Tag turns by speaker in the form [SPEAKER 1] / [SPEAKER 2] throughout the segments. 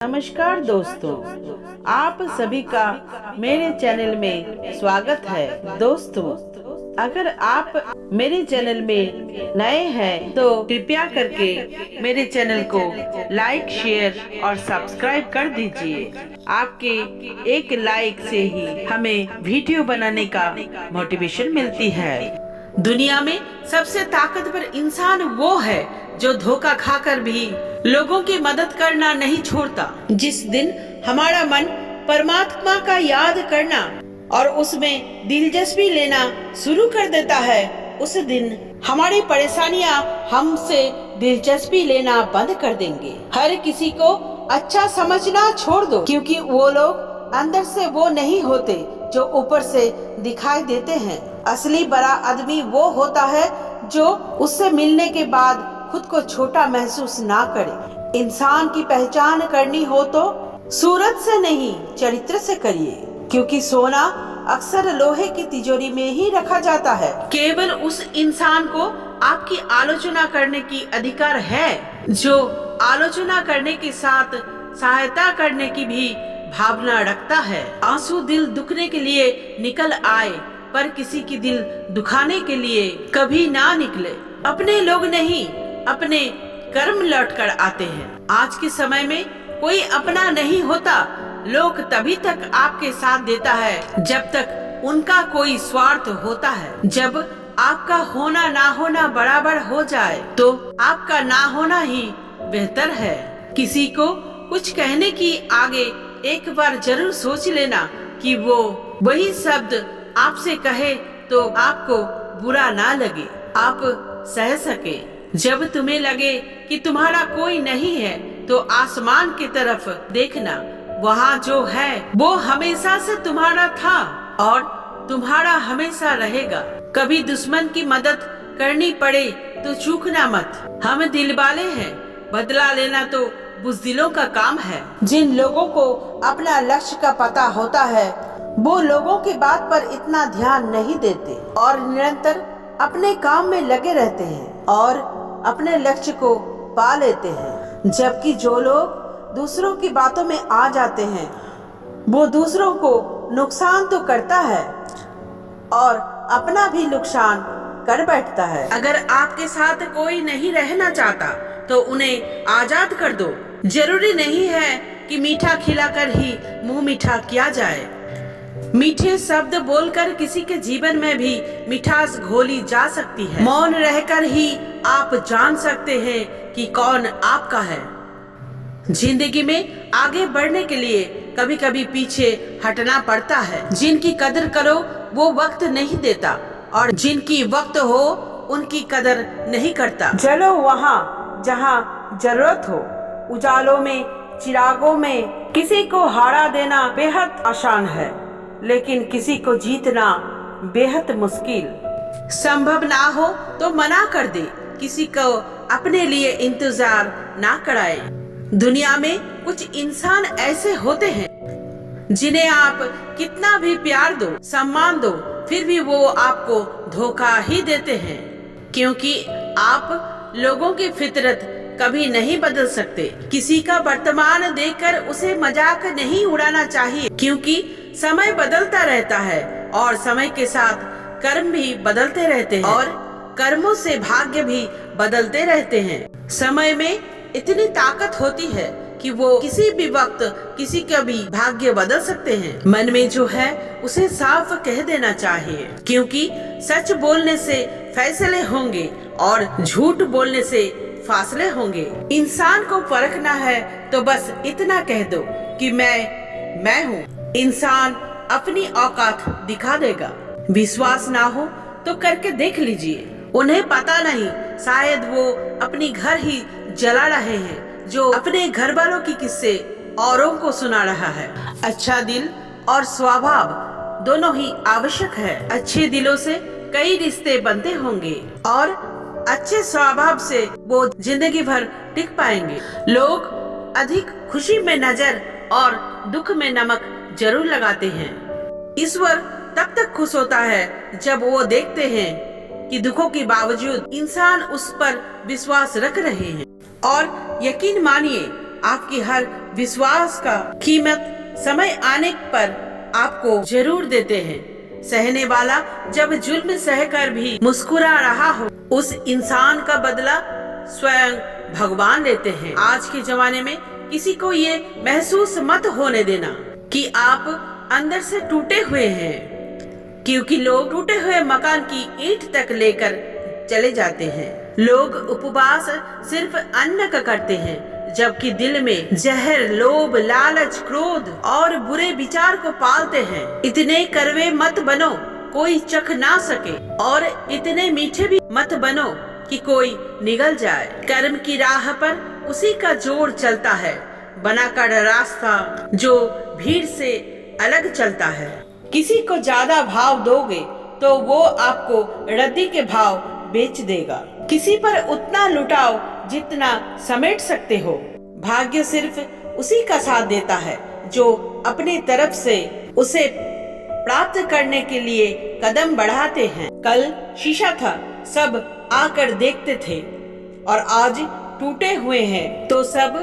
[SPEAKER 1] नमस्कार दोस्तों, आप सभी का मेरे चैनल में स्वागत है। दोस्तों, अगर आप मेरे चैनल में नए हैं तो कृपया करके मेरे चैनल को लाइक, शेयर और सब्सक्राइब कर दीजिए। आपके एक लाइक से ही हमें वीडियो बनाने का मोटिवेशन मिलती है। दुनिया में सबसे ताकतवर इंसान वो है जो धोखा खाकर भी लोगों की मदद करना नहीं छोड़ता। जिस दिन हमारा मन परमात्मा का याद करना और उसमें दिलचस्पी लेना शुरू कर देता है, उस दिन हमारी परेशानियां हमसे दिलचस्पी लेना बंद कर देंगे। हर किसी को अच्छा समझना छोड़ दो, क्योंकि वो लोग अंदर से वो नहीं होते जो ऊपर से दिखाई देते हैं। असली बड़ा आदमी वो होता है जो उससे मिलने के बाद खुद को छोटा महसूस ना करे। इंसान की पहचान करनी हो तो सूरत से नहीं, चरित्र से करिए, क्योंकि सोना अक्सर लोहे की तिजोरी में ही रखा जाता है। केवल उस इंसान को आपकी आलोचना करने की अधिकार है जो आलोचना करने के साथ सहायता करने की भी भावना रखता है। आंसू दिल दुखने के लिए निकल आए, पर किसी की दिल दुखाने के लिए कभी ना निकले। अपने लोग नहीं, अपने कर्म लौट कर आते हैं। आज के समय में कोई अपना नहीं होता। लोग तभी तक आपके साथ देता है जब तक उनका कोई स्वार्थ होता है। जब आपका होना ना होना बराबर हो जाए तो आपका ना होना ही बेहतर है। किसी को कुछ कहने की आगे एक बार जरूर सोच लेना कि वो वही शब्द आपसे कहे तो आपको बुरा ना लगे, आप सह सके। जब तुम्हें लगे कि तुम्हारा कोई नहीं है तो आसमान की तरफ देखना, वहाँ जो है वो हमेशा से तुम्हारा था और तुम्हारा हमेशा रहेगा। कभी दुश्मन की मदद करनी पड़े तो चूकना मत। हम दिल वाले हैं, बदला लेना तो बुज़दिलों का काम है। जिन लोगों को अपना लक्ष्य का पता होता है वो लोगों की बात पर इतना ध्यान नहीं देते और निरंतर अपने काम में लगे रहते हैं और अपने लक्ष्य को पा लेते हैं। जबकि जो लोग दूसरों की बातों में आ जाते हैं वो दूसरों को नुकसान तो करता है और अपना भी नुकसान कर बैठता है। अगर आपके साथ कोई नहीं रहना चाहता तो उन्हें आजाद कर दो। जरूरी नहीं है कि मीठा खिलाकर ही मुंह मीठा किया जाए। मीठे शब्द बोलकर किसी के जीवन में भी मिठास घोली जा सकती है। मौन रहकर ही आप जान सकते हैं कि कौन आपका है। जिंदगी में आगे बढ़ने के लिए कभी कभी पीछे हटना पड़ता है। जिनकी कदर करो वो वक्त नहीं देता और जिनकी वक्त हो उनकी कदर नहीं करता। चलो वहाँ जहाँ जरूरत हो। उजालों में, चिरागों में किसी को हारा देना बेहद आसान है, लेकिन किसी को जीतना बेहद मुश्किल। संभव ना हो तो मना कर दे, किसी को अपने लिए इंतजार ना कराए। दुनिया में कुछ इंसान ऐसे होते हैं जिन्हें आप कितना भी प्यार दो, सम्मान दो, फिर भी वो आपको धोखा ही देते हैं, क्योंकि आप लोगों की फितरत कभी नहीं बदल सकते। किसी का वर्तमान देखकर उसे मजाक नहीं उड़ाना चाहिए, क्योंकि समय बदलता रहता है और समय के साथ कर्म भी बदलते रहते हैं और कर्मों से भाग्य भी बदलते रहते हैं। समय में इतनी ताकत होती है कि वो किसी भी वक्त किसी का भी भाग्य बदल सकते हैं। मन में जो है उसे साफ कह देना चाहिए, क्योंकि सच बोलने से फैसले होंगे और झूठ बोलने से फासले होंगे। इंसान को परखना है तो बस इतना कह दो कि मैं हूँ। इंसान अपनी औकात दिखा देगा। विश्वास ना हो तो करके देख लीजिए। उन्हें पता नहीं, शायद वो अपनी घर ही जला रहे हैं जो अपने घर वालों की किस्से औरों को सुना रहा है। अच्छा दिल और स्वभाव दोनों ही आवश्यक है। अच्छे दिलों से कई रिश्ते बनते होंगे और अच्छे स्वभाव से वो जिंदगी भर टिक पाएंगे। लोग अधिक खुशी में नजर और दुख में नमक जरूर लगाते हैं। ईश्वर तब तक खुश होता है जब वो देखते हैं कि दुखों के बावजूद इंसान उस पर विश्वास रख रहे हैं। और यकीन मानिए, आपकी हर विश्वास का कीमत समय आने पर आपको जरूर देते हैं। सहने वाला जब जुल्म सहकर भी मुस्कुरा रहा हो, उस इंसान का बदला स्वयं भगवान लेते हैं। आज के जमाने में किसी को ये महसूस मत होने देना कि आप अंदर से टूटे हुए हैं, क्योंकि लोग टूटे हुए मकान की ईंट तक लेकर चले जाते हैं। लोग उपवास सिर्फ अन्न का करते हैं, जबकि दिल में जहर, लोभ, लालच, क्रोध और बुरे विचार को पालते हैं। इतने कड़वे मत बनो कोई चख ना सके, और इतने मीठे भी मत बनो कि कोई निगल जाए। कर्म की राह पर उसी का जोर चलता है, बनाकर रास्ता जो भीड़ से अलग चलता है। किसी को ज्यादा भाव दोगे तो वो आपको रद्दी के भाव बेच देगा। किसी पर उतना लुटाओ जितना समेट सकते हो। भाग्य सिर्फ उसी का साथ देता है जो अपनी तरफ से उसे प्राप्त करने के लिए कदम बढ़ाते हैं। कल शीशा था, सब आकर देखते थे, और आज टूटे हुए हैं तो सब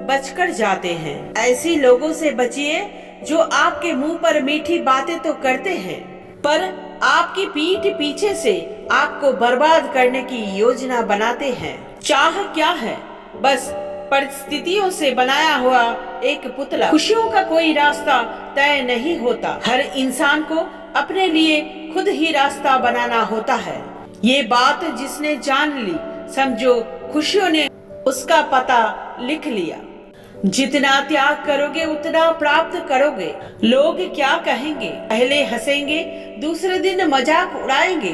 [SPEAKER 1] बचकर जाते हैं। ऐसी लोगों से बचिए जो आपके मुंह पर मीठी बातें तो करते हैं, पर आपकी पीठ पीछे से आपको बर्बाद करने की योजना बनाते हैं। चाह क्या है? बस परिस्थितियों से बनाया हुआ एक पुतला। खुशियों का कोई रास्ता तय नहीं होता। हर इंसान को अपने लिए खुद ही रास्ता बनाना होता है। ये बात जिसने जान ली, समझो खुशियों ने उसका पता लिख लिया। जितना त्याग करोगे उतना प्राप्त करोगे। लोग क्या कहेंगे? पहले हंसेंगे, दूसरे दिन मजाक उड़ाएंगे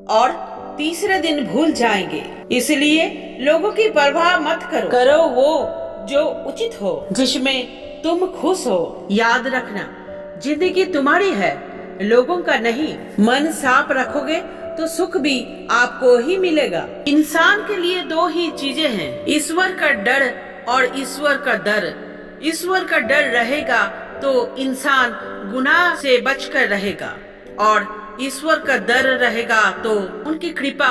[SPEAKER 1] और तीसरे दिन भूल जाएंगे। इसलिए लोगों की परवाह मत करो, करो वो जो उचित हो, जिसमें तुम खुश हो। याद रखना, जिंदगी तुम्हारी है, लोगों का नहीं। मन साफ रखोगे तो सुख भी आपको ही मिलेगा। इंसान के लिए दो ही चीजें हैं, ईश्वर का डर और ईश्वर का डर। ईश्वर का डर रहेगा तो इंसान गुनाह से बचकर रहेगा, और ईश्वर का डर रहेगा तो उनकी कृपा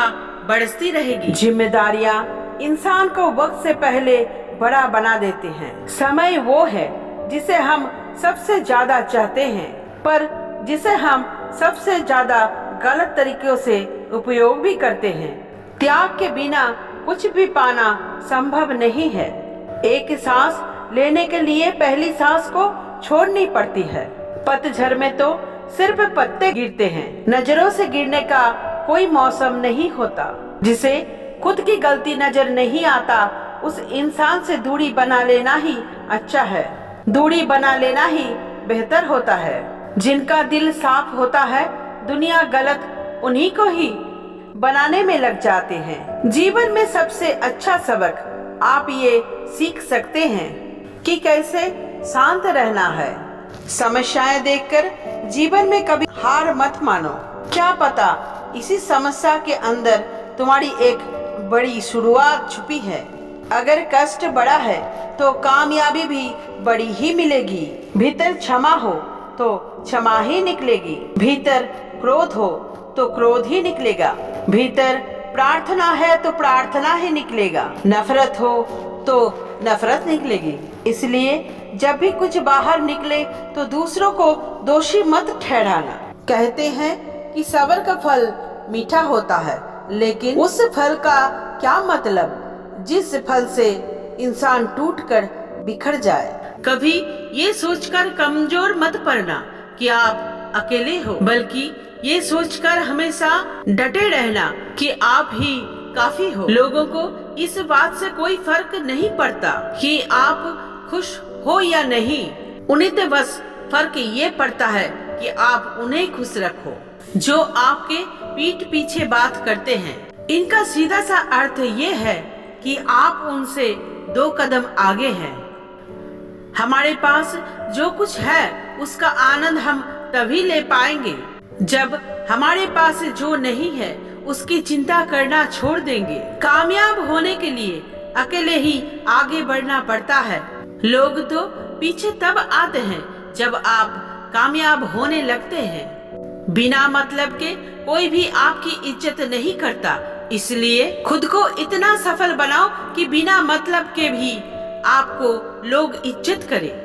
[SPEAKER 1] बरसती रहेगी। जिम्मेदारियां इंसान को वक्त से पहले बड़ा बना देते हैं। समय वो है जिसे हम सबसे ज्यादा चाहते हैं, पर जिसे हम सबसे ज्यादा गलत तरीकों से उपयोग भी करते हैं। त्याग के बिना कुछ भी पाना संभव नहीं है। एक सांस लेने के लिए पहली सांस को छोड़नी पड़ती है। पतझड़ में तो सिर्फ पत्ते गिरते हैं। नजरों से गिरने का कोई मौसम नहीं होता। जिसे खुद की गलती नजर नहीं आता, उस इंसान से दूरी बना लेना ही अच्छा है। दूरी बना लेना ही बेहतर होता है। जिनका दिल साफ होता है, दुनिया गलत उन्हीं को ही बनाने में लग जाते हैं। जीवन में सबसे अच्छा सबक आप ये सीख सकते हैं कि कैसे शांत रहना है। समस्याएं देखकर जीवन में कभी हार मत मानो। क्या पता इसी समस्या के अंदर तुम्हारी एक बड़ी शुरुआत छुपी है। अगर कष्ट बड़ा है तो कामयाबी भी बड़ी ही मिलेगी। भीतर क्षमा हो तो क्षमा ही निकलेगी। भीतर क्रोध हो तो क्रोध ही निकलेगा। भीतर प्रार्थना है तो प्रार्थना ही निकलेगा। नफरत हो तो नफरत निकलेगी। इसलिए जब भी कुछ बाहर निकले तो दूसरों को दोषी मत ठहराना। कहते हैं कि सब्र का फल मीठा होता है, लेकिन उस फल का क्या मतलब जिस फल से इंसान टूटकर बिखर जाए। कभी ये सोचकर कमजोर मत पड़ना कि आप अकेले हो, बल्कि ये सोचकर हमेशा डटे रहना कि आप ही काफी हो। लोगों को इस बात से कोई फर्क नहीं पड़ता कि आप खुश हो या नहीं। उन्हें तो बस फर्क ये पड़ता है कि आप उन्हें खुश रखो। जो आपके पीठ पीछे बात करते हैं, इनका सीधा सा अर्थ ये है कि आप उनसे 2 कदम आगे हैं। हमारे पास जो कुछ है उसका आनंद हम तभी ले पाएंगे जब हमारे पास जो नहीं है उसकी चिंता करना छोड़ देंगे। कामयाब होने के लिए अकेले ही आगे बढ़ना पड़ता है। लोग तो पीछे तब आते हैं जब आप कामयाब होने लगते हैं। बिना मतलब के कोई भी आपकी इज्जत नहीं करता। इसलिए खुद को इतना सफल बनाओ कि बिना मतलब के भी आपको लोग इज्जत करें।